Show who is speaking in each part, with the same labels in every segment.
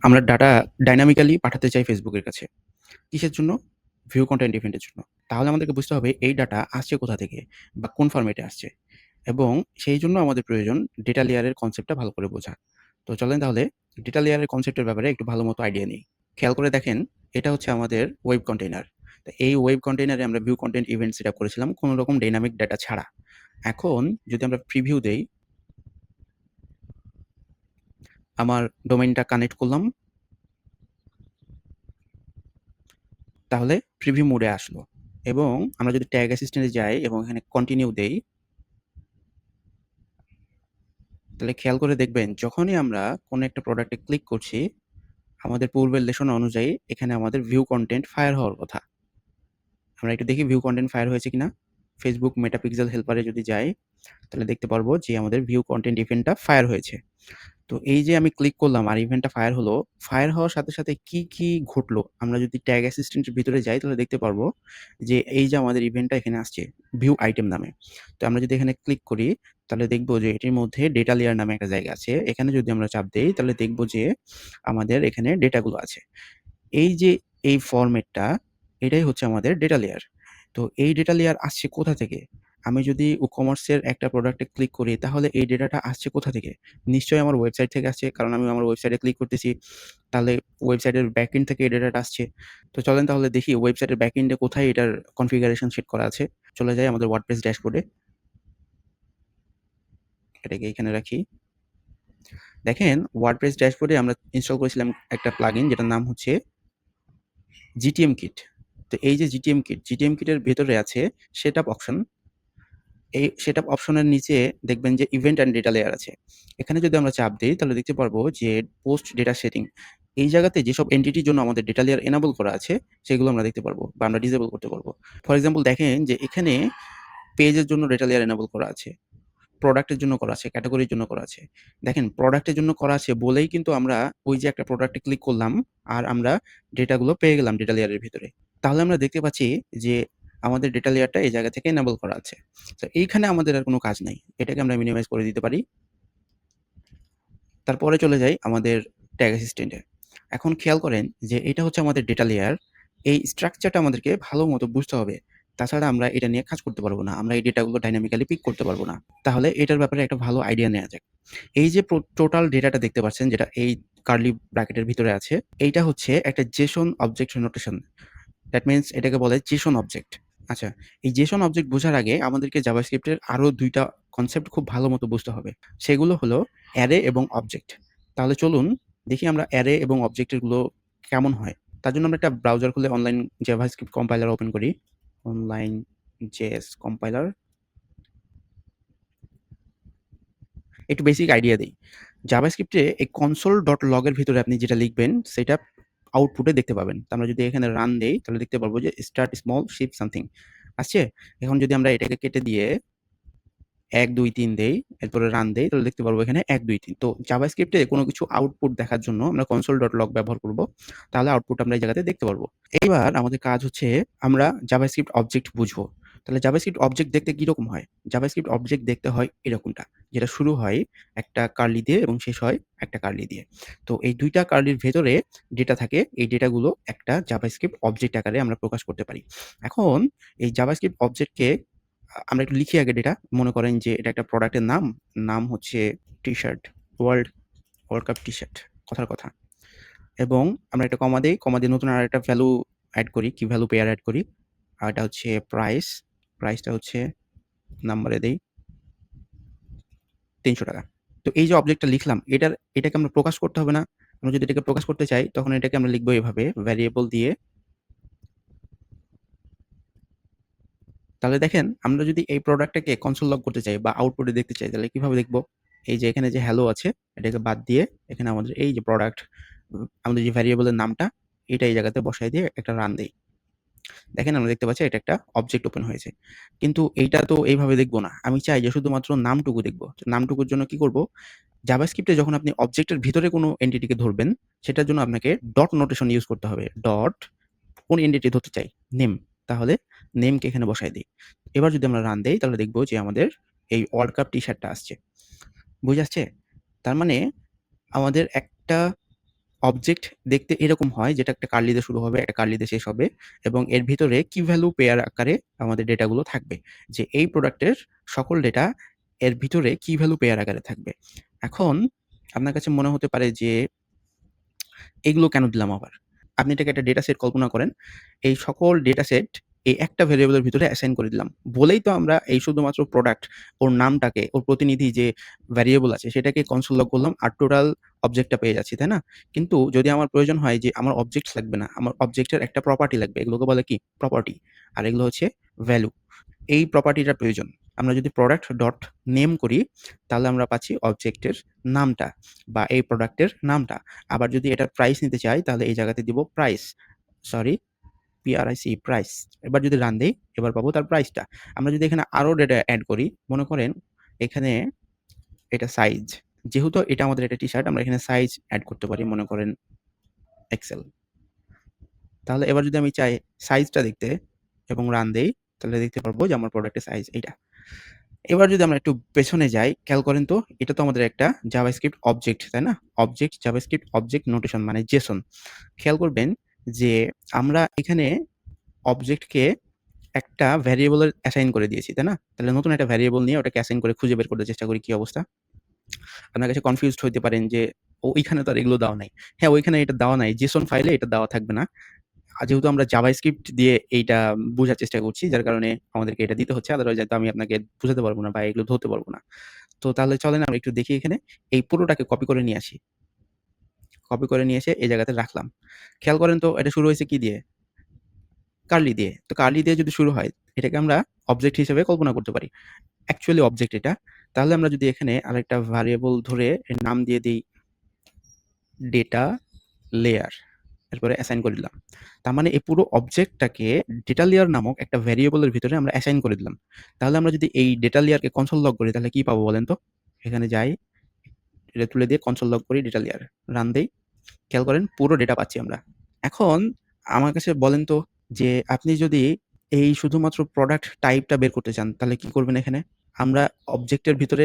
Speaker 1: আমরা data dynamically পাঠাতে চাই Facebook এর কাছে। কিসের জন্য? ভিউ কনটেন্ট ইভেন্টের জন্য। তাহলে আমাদেরকে বুঝতে হবে এই ডাটা আসছে কোথা থেকে বা কোন ফরম্যাটে আসছে এবং সেইজন্য আমাদের প্রয়োজন ডেটা লেয়ারের কনসেপ্টটা ভালো করে বোঝা। তো চলেন তাহলে ডেটা লেয়ারের কনসেপ্টের ব্যাপারে একটু ভালো মতো আইডিয়া নিই। খেয়াল করে দেখেন, এটা হচ্ছে আমাদের ওয়েব কন্টেইনার। তো এই ওয়েব কন্টেইনারে আমরা ভিউ কনটেন্ট ইভেন্ট সেটআপ করেছিলাম কোনো রকম ডাইনামিক ডাটা ছাড়া। এখন যদি আমরা প্রিভিউ দেই, আমার ডোমেইনটা কানেক্ট করলাম, তাহলে প্রিভিউ মোডে আসলো এবং আমরা যদি ট্যাগ অ্যাসিস্ট্যান্টে যাই এবং এখানে কন্টিনিউ দেই, তাহলে খেয়াল করে দেখবেন যখনই আমরা কোনো একটা প্রোডাক্টে ক্লিক করছি, আমাদের পূর্বের লেশন অনুযায়ী এখানে আমাদের ভিউ কনটেন্ট ফায়ার হওয়ার কথা। আমরা একটু দেখি ভিউ কনটেন্ট ফায়ার হয়েছে কিনা। ফেসবুক মেটাপিক্সেল হেল্পারে যদি যাই, তাহলে দেখতে পারবো যে আমাদের ভিউ কনটেন্ট ইভেন্টটা ফায়ার হয়েছে। তো এই যে আমি ক্লিক করলাম আর ইভেন্টটা ফায়ার হলো, ফায়ার হওয়ার সাথে, সাথে কি ঘটলো? আমরা যদি ট্যাগ অ্যাসিস্ট্যান্ট এর ভিতরে যাই তাহলে দেখতে পারবো যে এই যে আমাদের ইভেন্টটা এখানে আসছে ভিউ আইটেম নামে। তো আমরা যদি এখানে ক্লিক করি তাহলে দেখব যে এটির মধ্যে ডেটা লেয়ার নামে একটা জায়গা আছে। এখানে যদি আমরা চাপ দেই তাহলে দেখব যে আমাদের এখানে ডেটাগুলো আছে। এই যে এই ফরম্যাটটা, এটাই হচ্ছে আমাদের ডেটা লেয়ার। তো এই ডেটা লেয়ার আসছে কোথা থেকে? আমি যদি কমার্সের একটা প্রোডাক্টে ক্লিক করি তাহলে এই ডেটাটা আসছে কোথা থেকে? নিশ্চয়ই আমার ওয়েবসাইট থেকে আসছে। কারণ আমি আমার ওয়েবসাইটে ক্লিক করতেছি। তাহলে ওয়েবসাইটের ব্যাকএন্ড থেকে এই ডেটাটা আসছে। তো চলেন তাহলে দেখি ওয়েবসাইটের ব্যাকএন্ডে কোথায় এটার কনফিগারেশন সেট করা আছে। চলে যাই আমাদের ওয়ার্ডপ্রেস ড্যাশবোর্ডে। এটাকে এখানে রাখি। দেখেন ওয়ার্ডপ্রেস ড্যাশবোর্ডে আমরা ইনস্টল করেছিলাম একটা প্লাগইন যেটার নাম হচ্ছে GTM কিট। তো এই যে GTM কিটের ভেতরে আছে সেটআপ অপশন। এই সেটআপ অপশনের নিচে দেখবেন যে ইভেন্ট অ্যান্ড ডেটা লেয়ার আছে। এখানে যদি আমরা চাপ দেই তাহলে দেখতে পারবো যে পোস্ট ডেটা সেটিং। এই জায়গাতে যেসব এন্টিটির জন্য আমাদের ডেটা লেয়ার এনেবল করা আছে সেগুলো আমরা দেখতে পারবো বা আমরা ডিসেবল করতে পারবো। ফর এক্সাম্পল দেখেন যে এখানে পেজের জন্য ডেটা লেয়ার এনেবল করা আছে। প্রোডাক্টের জন্য করা আছে, ক্যাটেগরির জন্য করা আছে। দেখেন প্রোডাক্টের জন্য করা আছে বলেই কিন্তু আমরা ওই যে একটা প্রোডাক্টে ক্লিক করলাম আর আমরা ডেটাগুলো পেয়ে গেলাম ডেটা লেয়ারের ভিতরে। তাহলে আমরা দেখতে পাচ্ছি যে আমাদের ডেটা লেয়ারটা এই জায়গা থেকে এনেবল করা আছে। তো এইখানে আমাদের আর কোনো কাজ নাই। এটাকে আমরা মিনিমাইজ করে দিতে পারি। তারপরে চলে যাই আমাদের ট্যাগ অ্যাসিস্ট্যান্টে। এখন খেয়াল করেন যে এটা হচ্ছে আমাদের ডেটা লেয়ার। এই স্ট্রাকচারটা আমাদেরকে ভালো মতো বুঝতে হবে। তাছাড়া আমরা এটা নিয়ে কাজ করতে পারবো না। আমরা এই ডেটাগুলো ডাইনামিক্যালি পিক করতে পারবো না। তাহলে এটার ব্যাপারে একটা ভালো আইডিয়া নেয়া যাক। এই যে টোটাল ডেটাটা দেখতে পাচ্ছেন যেটা এই কার্লি ব্র্যাকেটের ভিতরে আছে, এইটা হচ্ছে একটা JSON object notation. That means এটাকে বলে JSON অবজেক্ট। আচ্ছা, এই JSON অবজেক্ট বোঝার আগে আমাদেরকে জাভাস্ক্রিপ্টের আরো ২ টা কনসেপ্ট খুব ভালো মতো বুঝতে হবে। সেগুলো হলো অ্যারে এবং অবজেক্ট। তাহলে চলুন দেখি আমরা অ্যারে এবং অবজেক্টের গুলো কেমন হয়। তার জন্য আমরা একটা ব্রাউজার খুলে অনলাইন জাভাস্ক্রিপ্ট কম্পাইলার ওপেন করি। Online JS compiler. একটু বেসিক আইডিয়া দেই। জাভাস্ক্রিপ্টে এই console.log এর ভিতরে আপনি যেটা লিখবেন সেটা আউটপুটে দেখতে পাবেন। তো আমরা যদি এখানে রান দেই তাহলে দেখতে পারবো যে স্টার্ট স্মল শিপ সামথিং আসছে। এখন যদি আমরা এটাকে কেটে দিয়ে ১, ২, ৩ দেই, এরপরে রান দেই তাহলে দেখতে পারবো এখানে ১, ২, ৩। তো জাভাস্ক্রিপ্টে কোনো কিছু আউটপুট দেখার জন্য আমরা console.log ব্যবহার করব। তাহলে আউটপুট আমরা এই জায়গাতে দেখতে পারবো। এইবার আমাদের কাজ হচ্ছে আমরা জাভাস্ক্রিপ্ট অবজেক্ট বুঝবো। তাহলে জাভাস্ক্রিপ্ট অবজেক্ট দেখতে কিরকম হয়? জাভাস্ক্রিপ্ট অবজেক্ট দেখতে হয় এরকমটা। যেটা শুরু হয় একটা কার্লি দিয়ে এবং শেষ হয় একটা কার্লি দিয়ে। তো এই ২ টা কার্লির ভেতরে ডেটা থাকে। এই ডেটাগুলো একটা জাভাস্ক্রিপ্ট অবজেক্ট আকারে আমরা প্রকাশ করতে পারি। এখন এই জাভাস্ক্রিপ্ট অবজেক্টকে আমরা একটু লিখি আগে ডেটা। মনে করেন যে এটা একটা প্রোডাক্টের নাম। নাম হচ্ছে T-shirt. World world cup T-shirt. কথার কথা। এবং আমরা একটা কমা দেই। কমা দিয়ে নতুন আরেকটা ভ্যালু এড করি। কি ভ্যালু পেয়ার এড করি। আর এটা হচ্ছে প্রাইস। প্রাইসটা হচ্ছে নাম্বারে দেই ৳৩০০। তো এই যে অবজেক্টটা লিখলাম এটাকে আমরা প্রকাশ করতে হবে না? আমরা যদি এটাকে প্রকাশ করতে চাই তখন এটাকে আমরা লিখবো এভাবে ভ্যারিয়েবল দিয়ে। তাহলে দেখেন আমরা যদি এই প্রোডাক্টটাকে কনসোল লগ করতে চাই বা আউটপুটে দেখতে চাই তাহলে কিভাবে দেখব? এই যে এখানে যে হ্যালো আছে এটাকে বাদ দিয়ে এখানে আমাদের এই যে প্রোডাক্ট আমাদের যে ভ্যারিয়েবলের নামটা এটা এই জায়গাতে বসায় দিয়ে একটা রান দেই। দেখেন আমরা দেখতে পাচ্ছি এটা একটা অবজেক্ট ওপেন হয়েছে। কিন্তু এইটা তো এইভাবে দেখব না। আমি চাই যে শুধুমাত্র নামটুকু দেখব। নামটুকুর জন্য কি করব? জাভাস্ক্রিপ্টে যখন আপনি অবজেক্টের ভিতরে কোনো এন্টিটিকে ধরবেন সেটার জন্য আপনাকে ডট নোটেশন ইউজ করতে হবে। ডট কোন এন্টিটি ধরতে চাই? নেম। তাহলে নেমকে এখানে বসায় দেই। এবার যদি আমরা রান দেই তাহলে দেখব যে আমাদের এই ওয়ার্ল্ড কাপ টি-শার্টটা আসছে। বুঝে আসছে? তার মানে আমাদের একটা অবজেক্ট দেখতে এরকম হয়, যেটা একটা কার্লি দিয়ে শুরু হবে, একটা কার্লি দিয়ে শেষ হবে এবং এর ভিতরে কি ভ্যালু পেয়ার আকারে আমাদের ডেটাগুলো থাকবে। যে এই প্রোডাক্টের সকল ডেটা এর ভিতরে কি ভ্যালু পেয়ার আকারে থাকবে। এখন আপনার কাছে মনে হতে পারে যে এগুলো কেন দিলাম আবার? আপনি এটাকে একটা ডেটা সেট কল্পনা করেন। এই সকল ডেটা সেট এই একটা ভেরিয়েবলের ভিতরে অ্যাসাইন করে দিলাম। বলেই তো আমরা এই শুধুমাত্র প্রোডাক্ট ওর নামটাকে, ওর প্রতিনিধি যে ভ্যারিয়েবল আছে সেটাকে কনসোল লগ করলাম আর টোটাল অবজেক্টটা পেয়ে যাচ্ছি, তাই না? কিন্তু যদি আমার প্রয়োজন হয় যে আমার অবজেক্টস লাগবে না, আমার অবজেক্টের একটা প্রপার্টি লাগবে। এগুলোকে বলে কি? প্রপার্টি। আর এগুলো হচ্ছে ভ্যালু। এই প্রপার্টিটার প্রয়োজন। আমরা যদি প্রোডাক্ট ডট নেম করি তাহলে আমরা পাচ্ছি অবজেক্টের নামটা বা এই প্রোডাক্টের নামটা। আবার যদি এটার প্রাইস নিতে চাই তাহলে এই জায়গাতে দিব প্রাইস। Sorry, PRIC, price. এবার যদি রান দেই এবার পাবো তার প্রাইসটা। আমরা যদি এখানে আরো ডেটা এড করি, মনে করেন এখানে এটা সাইজ। যেহেতু এটা আমাদের একটা টি-শার্ট, আমরা এখানে সাইজ এড করতে পারি, মনে করেন এক্সেল। তাহলে এবার যদি আমি চাই সাইজটা দেখতে এবং রান দেই তাহলে দেখতে পারবো যে আমার প্রোডাক্টের সাইজ এইটা। এবার যদি আমরা একটু পেছনে যাই, খেয়াল করেন তো এটা তো আমাদের একটা জাভাস্ক্রিপ্ট অবজেক্ট, তাই না? অবজেক্ট, জাভাস্ক্রিপ্ট অবজেক্ট নোটেশন মানে জেসন। খেয়াল করবেন যে আমরা এখানে অবজেক্টকে একটা ভ্যারিয়েবলের অ্যাসাইন করে দিয়েছি, তাই না? তাহলে নতুন একটা ভ্যারিয়েবল নিয়ে ওটাকে অ্যাসাইন করে খুঁজে বের করতে চেষ্টা করি কি অবস্থা। আপনার কাছে কনফিউজড হইতে পারেন যে ওইখানে তো আর এগুলো দেওয়া নাই। হ্যাঁ, ওইখানে এটা দেওয়া নাই। জেসন ফাইলে এটা দেওয়া থাকবে না। যেহেতু আমরা জাভাস্ক্রিপ্ট দিয়ে এইটা বোঝার চেষ্টা করছি, যার কারণে আমাদেরকে এটা দিতে হচ্ছে। আদারওয়াইজ হয়তো আমি আপনাকে বুঝাতে পারব না বা এগুলো ধরতে পারব না। তো তাহলে চলেন আমরা একটু দেখি এখানে। এই পুরোটাকে কপি করে নিয়ে আসি। কপি করে নিয়ে এসে এই জায়গাতে রাখলাম। খেয়াল করেন তো এটা শুরু হয়েছে কি দিয়ে? কার্লি দিয়ে। তো কার্লি দিয়ে যদি শুরু হয়, এটাকে আমরা অবজেক্ট হিসেবে কল্পনা করতে পারি। অ্যাকচুয়ালি অবজেক্ট এটা। তাহলে আমরা যদি এখানে আরেকটা ভ্যারিয়েবল ধরে এর নাম দিয়ে দেই ডেটা লেয়ার। এরপরে অ্যাসাইন করে দিলাম। তার মানে এই পুরো অবজেক্টটাকে ডেটা লেয়ার নামক একটা ভ্যারিয়েবলের ভিতরে আমরা অ্যাসাইন করে দিলাম। তাহলে আমরা যদি এই ডেটা লেয়ারকে কনসোল লগ করি তাহলে কি পাবো বলেন তো? এখানে যাই, এটা তুলে দিয়ে কনসোল লগ করি ডেটা লেয়ার। রান দেই। খেয়াল করেন পুরো ডেটা পাচ্ছি আমরা। এখন আমার কাছে বলেন তো যে আপনি যদি এই শুধুমাত্র প্রোডাক্ট টাইপটা বের করতে চান তাহলে কি করবেন এখানে? আমরা অবজেক্টের ভিতরে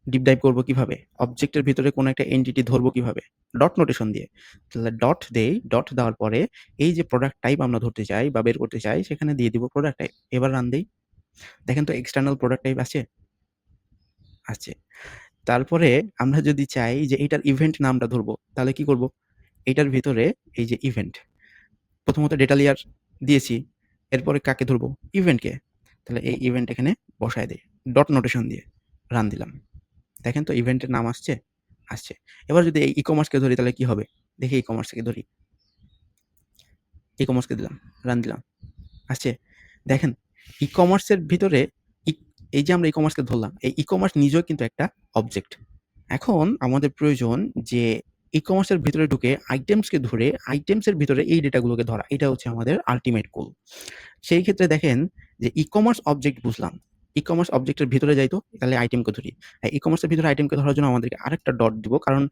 Speaker 1: ডিপ ডাইভ করব কিভাবে? অবজেক্টের ভিতরে কোনো একটা এন্টিটি ধরবো কিভাবে? ডট নোটেশন দিয়ে। তাহলে ডট দেই, ডট দেওয়ার পরে এই যে প্রোডাক্ট টাইপ আমরা ধরতে চাই বা বের করতে চাই সেখানে দিয়ে দিব প্রোডাক্ট টাইপ। এবার রান দেই। দেখেন তো এক্সটার্নাল প্রোডাক্ট টাইপ আছে? আছে। তারপরে আমরা যদি চাই যে এটার ইভেন্ট নামটা ধরবো তাহলে কি করব? এটার ভিতরে এই যে ইভেন্ট, প্রথমত ডেটা লেয়ার দিয়েছি। এরপরে কাকে ধরবো? ইভেন্টকে। তাহলে এই ইভেন্ট এখানে বসায় দেই। ডট নোটেশন দিয়ে রান দিলাম। দেখেন তো ইভেন্টের নাম আসছে? আসছে। এবার যদি এই ই-কমার্সকে ধরি তাহলে কি হবে? দেখি ই-কমার্সকে ধরি। ই-কমার্সকে দিলাম, রান দিলাম। আসছে? দেখেন ই-কমার্সের ভিতরে ই এই যে আমরা ই-কমার্সকে ধরলাম, এই ই-কমার্স নিজেও কিন্তু একটা অবজেক্ট। এখন আমাদের প্রয়োজন যে ই-কমার্সের ভিতরে ঢুকে আইটেমসকে ধরে আইটেমসের ভিতরে এই ডেটাগুলোকে ধরা। এটা হচ্ছে আমাদের আল্টিমেট গোল। সেই ক্ষেত্রে দেখেন যে ই-কমার্স অবজেক্ট বুঝলাম। ই-কমার্স অবজেক্টের ভিতরে যাই তো, তাহলে আইটেমকে ধরি। ই-কমার্সের ভিতরে আইটেমকে ধরার জন্য আমাদেরকে আরেকটা ডট দিব। কারণ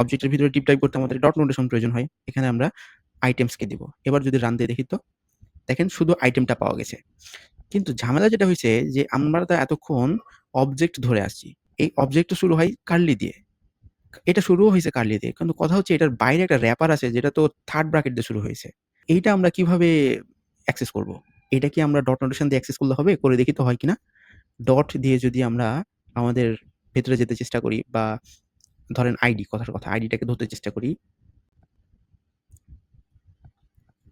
Speaker 1: অবজেক্টের ভিতরে ডিপ ডাইভ করতে আমাদের ডট নোটেশন প্রয়োজন হয়। এখানে আমরা আইটেমসকে দিব। এবার যদি রান দিয়ে দেখি তো, দেখেন শুধু আইটেমটা পাওয়া গেছে। কিন্তু ঝামেলা যেটা হইছে যে আমরা তো এতক্ষণ অবজেক্ট ধরে আসছি। এই অবজেক্টটা শুরু হয় কার্লি দিয়ে। এটা শুরুও হইছে কার্লি দিয়ে। কিন্তু কথা হচ্ছে এটার বাইরে একটা র‍্যাপার আছে যেটা তো 3rd ব্র্যাকেট দিয়ে শুরু হয়েছে। এইটা আমরা কিভাবে অ্যাক্সেস করব? এটা কি আমরা ডট নোটেশন দিয়ে অ্যাক্সেস করলে হবে? করে দেখি তো হয় কিনা? ডট দিয়ে যদি আমরা আমাদের ভেতরে যেতে চেষ্টা করি বা ধরেন আইডি, কথার কথা আইডিটাকে ধরতে চেষ্টা করি।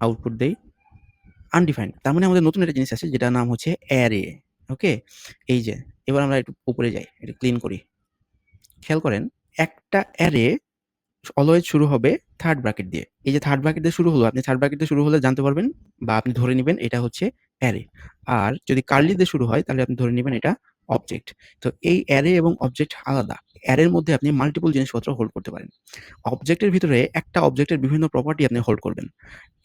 Speaker 1: আউটপুট দেই আনডিফাইন্ড। তার মানে আমাদের নতুন একটা জিনিস আছে যেটার নাম হচ্ছে অ্যারে। ওকে? এই যে এবার আমরা একটু উপরে যাই। এটা ক্লিন করি। খেয়াল করেন একটা অ্যারে অলওয়েজ শুরু হবে 3rd ব্র্যাকেট দিয়ে। এই যে 3rd ব্র্যাকেট দিয়ে শুরু হলো, আপনি 3rd ব্র্যাকেট দিয়ে শুরু হলে জানতে পারবেন বা আপনি ধরে নিবেন এটা হচ্ছে অ্যারে। আর যদি কার্লি দিয়ে শুরু হয় তাহলে আপনি ধরে নিবেন এটা অবজেক্ট। তো এই অ্যারে এবং অবজেক্ট আলাদা। অ্যারের মধ্যে আপনি মাল্টিপল জিনিসপত্র হোল্ড করতে পারেন। অবজেক্টের ভিতরে একটা অবজেক্টের বিভিন্ন প্রপার্টি আপনি হোল্ড করবেন।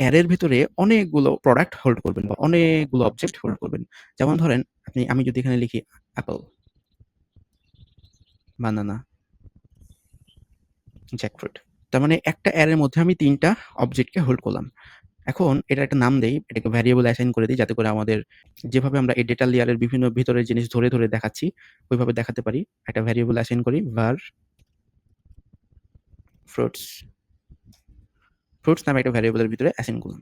Speaker 1: অ্যারের ভিতরে অনেকগুলো প্রোডাক্ট হোল্ড করবেন বা অনেকগুলো অবজেক্ট হোল্ড করবেন। যেমন ধরেন আমি যদি এখানে লিখি অ্যাপল, বানানা, জ্যাকফ্রুট। তার মানে একটা অ্যারের মধ্যে আমি ৩ টা অবজেক্টকে হোল্ড করলাম। এখন এটার একটা নাম দেই, এটাকে ভ্যারিয়েবল অ্যাসাইন করে দেই যাতে করে আমাদের যেভাবে আমরা এই ডেটা লেয়ারের বিভিন্ন ভিতরের জিনিস ধরে, ধরে দেখাচ্ছি ওইভাবে দেখাতে পারি। একটা ভ্যারিয়েবল অ্যাসাইন করি var fruits। ফ্রুটস নামে একটা ভ্যারিয়েবলের ভিতরে অ্যাসাইন করলাম।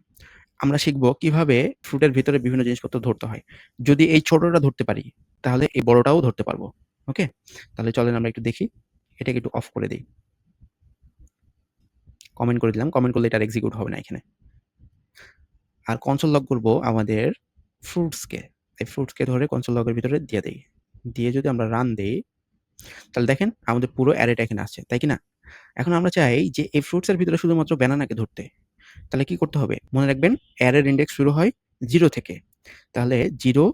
Speaker 1: আমরা শিখব কিভাবে ফ্রুটের ভিতরে বিভিন্ন জিনিসপত্র ধরতে হয়। যদি এই ছোটটা ধরতে পারি, তাহলে এই বড়টাও ধরতে পারবো। ওকে? তাহলে চলেন আমরা একটু দেখি। এটাকে একটু অফ করে দেই। কমেন্ট করে দিলাম। কমেন্ট করলে এটা আর এক্সিকিউট হবে না এখানে। আর কনসোল লগ করব আমাদের ফ্রুটসকে। এই ফ্রুটসকে ধরে কনসোল লগের ভিতরে দিয়ে দেই। দিয়ে যদি আমরা রান দেই, তাহলে দেখেন আমাদের পুরো অ্যারেটা এখানে আসছে। তাই কি না? এখন আমরা চাই যে এই ফ্রুটস এর ভিতরে শুধুমাত্র ব্যানানাকে ধরতে। তাহলে কি করতে হবে? মনে রাখবেন অ্যারের ইনডেক্স শুরু হয় 0 থেকে। তাহলে 0,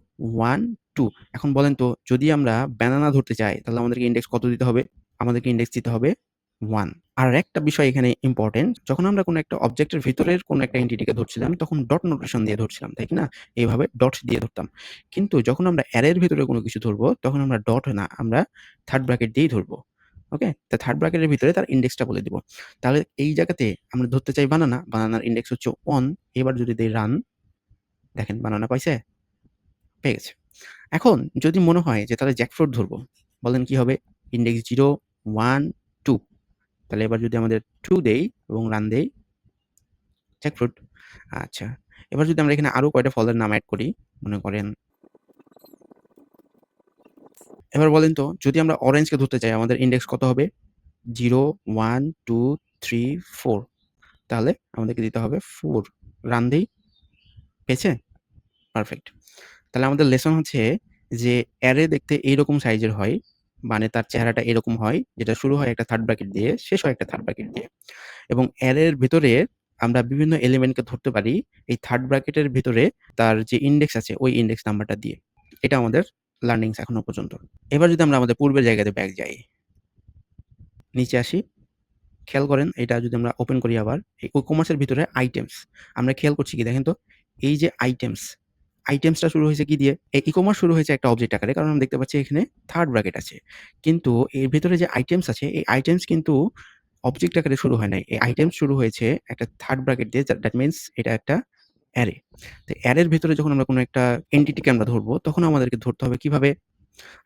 Speaker 1: 1, 2 এখন বলেন তো যদি আমরা ব্যানানা ধরতে চাই তাহলে আমাদেরকে ইনডেক্স কত দিতে হবে? আমাদেরকে ইনডেক্স দিতে হবে 1। আর একটা বিষয় এখানে ইম্পোর্টেন্ট, যখন আমরা কোনো একটা অবজেক্টের ভিতরের কোনো একটা এন্টিটিকে ধরছিলাম তখন ডট নোটেশন দিয়ে ধরছিলাম, তাই কি না? এইভাবে ডটস দিয়ে ধরতাম। কিন্তু যখন আমরা অ্যারের ভিতরে কোনো কিছু ধরবো তখন আমরা ডট না, আমরা থার্ড ব্র্যাকেট দিয়েই ধরবো। ওকে? তো থার্ড ব্র্যাকেটের ভিতরে তার ইনডেক্সটা বলে দিব। তাহলে এই জায়গাতে আমরা ধরতে চাই বানানা, বানানার ইনডেক্স হচ্ছে 1। এবার যদি দেই রান, দেখেন বানানা পাইছে? পেয়ে গেছে। এখন যদি মনে হয় যে তাহলে জ্যাকফ্রুট ধরবো, বলেন কি হবে? ইনডেক্স 0, 1, 2 তাহলে এবার যদি আমাদের 2 দেই এবং রান দেই, জ্যাকফ্রুট। আচ্ছা। এবার যদি আমরা এখানে আরো কয়টা ফলের নাম এড করি, মনে করেন এবার বলেন তো যদি আমরা অরেঞ্জকে ধরতে চাই আমাদের ইনডেক্স কত হবে? 0, 1, 2, 3, 4 তাহলে আমাদেরকে দিতে হবে 4 রান দেই, পেয়েছে? পারফেক্ট। তাহলে আমাদের লেসন হচ্ছে যে অ্যারে দেখতে এইরকম সাইজের হয়। মানে তার চেহারাটা এরকম হয় যেটা শুরু হয় একটা থার্ড ব্র্যাকেট দিয়ে, শেষ হয় একটা থার্ড ব্র্যাকেট দিয়ে। এবং অ্যারের ভেতরে আমরা বিভিন্ন এলিমেন্টকে ধরতে পারি এই থার্ড ব্র্যাকেটের ভিতরে তার যে ইনডেক্স আছে ওই ইনডেক্স নাম্বারটা দিয়ে। এটা আমাদের লার্নিংস এখনো পর্যন্ত। এবার যদি আমরা আমাদের পূর্বের জায়গাতে ব্যাক যাই, নিচে আসি, খেয়াল করেন এটা যদি আমরা ওপেন করি আবার, এই কমার্সের ভিতরে আইটেমস। আমরা খেয়াল করছি কি দেখেন তো, এই যে আইটেমস, আইটেমসটা শুরু হয়েছে কি দিয়ে? এই ই-কমার্স শুরু হয়েছে একটা অবজেক্ট আকারে। কারণ আমরা দেখতে পাচ্ছি এখানে থার্ড ব্র্যাকেট আছে। কিন্তু এর ভেতরে যে আইটেমস আছে, এই আইটেমস কিন্তু অবজেক্ট আকারে শুরু হয় নাই। এই আইটেমস শুরু হয়েছে একটা থার্ড ব্র্যাকেট দিয়ে। দ্যাট মিনস এটা একটা অ্যারে। তো অ্যারের ভেতরে যখন আমরা কোনো একটা এন্টিটিকে আমরা ধরবো, তখন আমাদেরকে ধরতে হবে কিভাবে?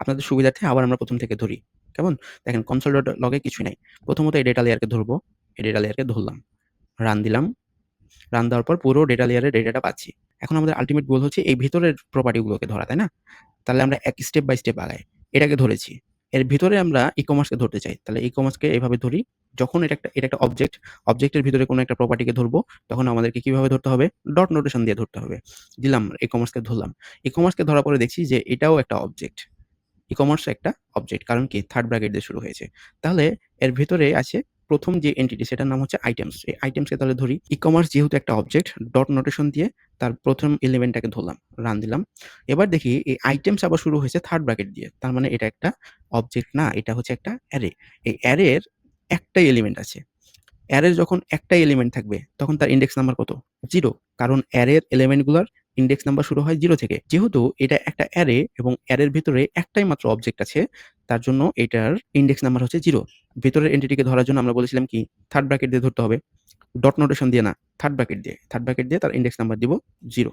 Speaker 1: আপনাদের সুবিধার্থে আবার আমরা ১ম থেকে ধরি। কেমন? দেখেন কনসোল ডট লগ এ কিছুই নাই। প্রথমত এই ডেটা লেয়ারকে ধরবো। এই ডেটা লেয়ারকে ধরলাম। রান দিলাম। রান দেওয়ার পর পুরো ডেটা লেয়ারের ডেটাটা পাচ্ছি। এখন আমাদের আল্টিমেট গোল হচ্ছে এই ভিতরের প্রপার্টি গুলোকে ধরা, তাই না? তাহলে আমরা এক স্টেপ বাই স্টেপ আগাই। এটাকে ধরেছি। এর ভিতরে আমরা ই-কমার্সকে ধরতে চাই। তাহলে ই-কমার্সকে এভাবে ধরি। যখন এটা একটা অবজেক্ট, অবজেক্টের ভিতরে কোনো একটা প্রপার্টিকে ধরবো, তখন আমাদেরকে কিভাবে ধরতে হবে? ডট নোটেশন দিয়ে ধরতে হবে। দিলাম, ই-কমার্সকে ধরলাম। ই-কমার্সকে ধরার পরে দেখছি যে এটাও একটা অবজেক্ট। ই-কমার্স একটা অবজেক্ট। কারণ কি? থার্ড ব্র্যাকেট দিয়ে শুরু হয়েছে। তাহলে এর ভেতরে আছে ১ম যে এন্টিটি সেটার নাম হচ্ছে আইটেমস। এই আইটেমসকে তাহলে ধরি। ই-কমার্স যেহেতু একটা অবজেক্ট, ডট নোটেশন দিয়ে তার ১ম এলিমেন্টটাকে ধরলাম। রান দিলাম। এবার দেখি এই আইটেমস আবার শুরু হয়েছে থার্ড ব্র্যাকেট দিয়ে। তার মানে এটা একটা অবজেক্ট না, এটা হচ্ছে একটা অ্যারে। এই অ্যারের একটাই এলিমেন্ট আছে। অ্যারের যখন একটাই এলিমেন্ট থাকবে তখন তার ইনডেক্স নাম্বার কত? 0 কারণ অ্যারের এলিমেন্টগুলার ইনডেক্স নাম্বার শুরু হয় 0 থেকে। যেহেতু এটা একটা অ্যারে এবং অ্যারের ভিতরে একটাই মাত্র অবজেক্ট আছে, তার জন্য এটার ইনডেক্স নাম্বার হচ্ছে 0। ভেতরের এন্টিটিকে ধরার জন্য আমরা বলেছিলাম কি? থার্ড ব্র্যাকেট দিয়ে ধরতে হবে। ডট নোটেশন দিয়ে না, থার্ড ব্র্যাকেট দিয়ে। থার্ড ব্র্যাকেট দিয়ে তার ইনডেক্স নাম্বার দিব 0।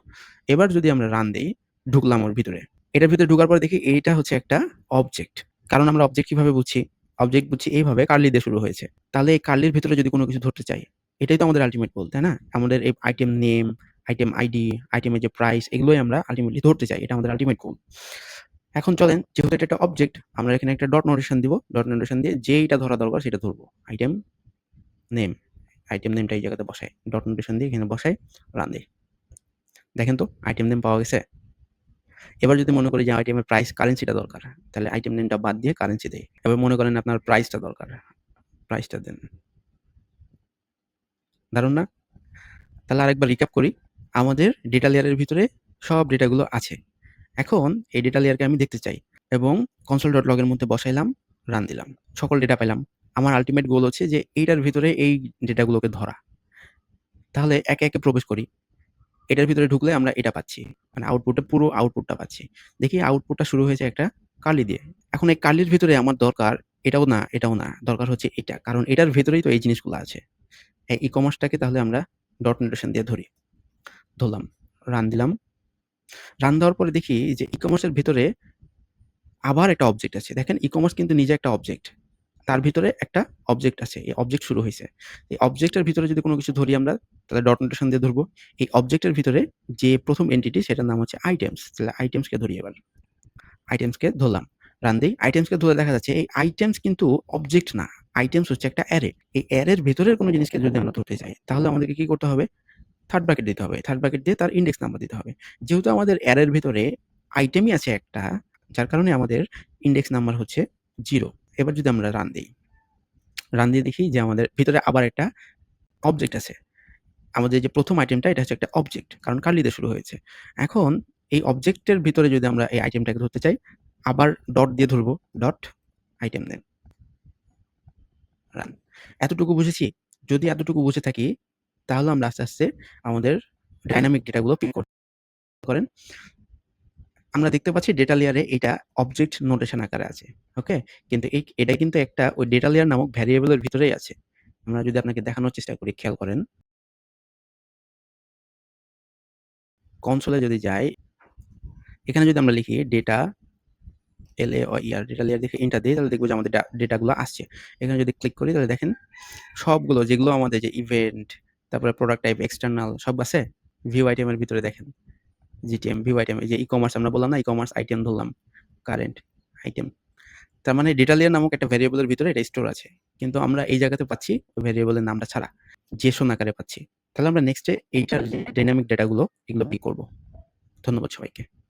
Speaker 1: এবার যদি আমরা রান দেই, ঢুকলাম ওর ভিতরে। এটার ভিতরে ঢোকার পরে দেখি এইটা হচ্ছে একটা অবজেক্ট। কারণ আমরা অবজেক্ট কিভাবে বুঝছি? অবজেক্ট বুঝছি এইভাবে কার্লি দিয়ে শুরু হয়েছে। তাহলে এই কার্লির ভেতরে যদি কোনো কিছু ধরতে চাই, এটাই তো আমাদের আল্টিমেট গোল, তাই না? আমাদের এই আইটেম নেম, আইটেম আইডি, আইটেমের যে প্রাইস এগুলোই আমরা আল্টিমেটলি ধরতে চাই। এটা আমাদের আল্টিমেট গোল। এখন চলেন যেহেতু এটা একটা অবজেক্ট, আমরা এখানে একটা ডট নোটেশন দিব। ডট নোটেশন দিয়ে যেইটা ধরা দরকার সেটা ধরবো। Item name. আইটেম নেমটা এই জায়গাতে বসাই। ডট নোটেশন দিয়ে এখানে বসাই, রান দেই। দেখেন তো আইটেম নেম পাওয়া গেছে? এবার যদি মনে করি যে আইটেমের প্রাইস কারেন্সিটা দরকার, তাহলে আইটেম নেমটা বাদ দিয়ে কারেন্সি দেই। এবার মনে করেন আপনার প্রাইসটা দরকার। প্রাইসটা দেন। দারুণ না? তাহলে আরেকবার রিক্যাপ করি। আমাদের ডেটা লেয়ারের ভিতরে সব ডেটাগুলো আছে। এখন এই ডেটা লেয়ারকে আমি দেখতে চাই এবং console.log এর মধ্যে বসাইলাম, রান দিলাম। সকল ডেটা পাইলাম। আমার আল্টিমেট গোল হচ্ছে যে এইটার ভিতরে এই ডেটাগুলোকে ধরা। তাহলে একে, একে প্রবেশ করি। এটার ভিতরে ঢুকলে আমরা এটা পাচ্ছি। মানে আউটপুটটা পুরো আউটপুটটা পাচ্ছি। দেখি আউটপুটটা শুরু হয়েছে একটা কার্লি দিয়ে। এখন এই কার্লির ভিতরে আমার দরকার এটাও না, এটাও না। দরকার হচ্ছে এটা। কারণ এটার ভেতরেই তো এই জিনিসগুলো আছে। এই ই-কমার্সটাকে তাহলে আমরা ডট নোটেশন দিয়ে ধরি। ধরলাম। রান দিলাম। রান দেওয়ার পরে দেখি যে ই-কমার্সের ভেতরে আবার একটা অবজেক্ট আছে। দেখেন ই-কমার্স কিন্তু নিজে একটা অবজেক্ট। তার ভিতরে একটা অবজেক্ট আছে। এই অবজেক্ট শুরু হইছে। এই অবজেক্টের ভিতরে যদি কোনো কিছু ধরি আমরা, তাহলে ডট নোটেশন দিয়ে ধরবো। এই অবজেক্টের ভিতরে যে ১ম এন্টিটি সেটার নাম হচ্ছে আইটেমস। তাহলে আইটেমসকে ধরি এবার। আইটেমসকে ধরলাম। রান দেই। আইটেমসকে ধরে দেখা যাচ্ছে এই আইটেমস কিন্তু অবজেক্ট না। আইটেমস হচ্ছে একটা অ্যারে। এই অ্যারের ভেতরের কোনো জিনিসকে যদি আমরা ধরতে চাই, তাহলে আমাদেরকে কি করতে হবে? থার্ড ব্র্যাকেট দিতে হবে। থার্ড ব্র্যাকেট দিয়ে তার ইনডেক্স নাম্বার দিতে হবে। যেহেতু আমাদের অ্যারের ভিতরে আইটেমই আছে একটা, যার কারণে আমাদের ইনডেক্স নাম্বার হচ্ছে 0। এবার যদি আমরা রান দেই, রান দিয়ে দেখি যে আমাদের ভিতরে আবার একটা অবজেক্ট আছে। আমাদের যে ১ম আইটেমটা এটা হচ্ছে একটা অবজেক্ট। কারণ কার্লি দিয়ে শুরু হয়েছে। এখন এই অবজেক্টের ভিতরে যদি আমরা এই আইটেমটাকে ধরতে চাই, আবার ডট দিয়ে ধরবো। Dot item name. রান। এতটুকু বুঝেছি? যদি এতটুকু বুঝে থাকি, তাহলে আমরা আস্তে, আস্তে আমাদের ডাইনামিক ডেটাগুলো প্রিন্ট করতে করেন। আমরা দেখতে পাচ্ছি ডেটা লেয়ারে এটা অবজেক্ট নোটেশন আকারে আছে। ওকে? কিন্তু এটা কিন্তু একটা ওই ডেটা লেয়ার নামক ভ্যারিয়েবল এর ভিতরেই আছে। আমরা যদি আপনাকে দেখানোর চেষ্টা করি, খেয়াল করেন। কনসোলে যদি যাই, এখানে যদি আমরা লিখি ডেটা LAYER ডেটা লেয়ার দেখে এন্টার দেই, তাহলে দেখব যে আমাদের ডেটাগুলো আসছে। এখানে যদি ক্লিক করি তাহলে দেখেন সবগুলো যেগুলো আমাদের যে ইভেন্ট, তারপরে প্রোডাক্ট টাইপ, এক্সটার্নাল সব আছে। ভিউ আইটেমের ভিতরে দেখেন GTM, ভিউ আইটেম, এই যে ই-কমার্স আমরা বললাম না, ই-কমার্স আইটেম ধরলাম, কারেন্ট আইটেম। তার মানে ডেটা লেয়ার নামক একটা ভ্যারিয়েবলের ভিতরে এটা স্টোর আছে। কিন্তু আমরা এই জায়গাতে পাচ্ছি ওই ভ্যারিয়েবলের নামটা ছাড়া। JSON আকারে পাচ্ছি। তাহলে আমরা নেক্সটে এইটার যে ডাইনামিক ডেটাগুলো এগুলো করব। ধন্যবাদ সবাইকে।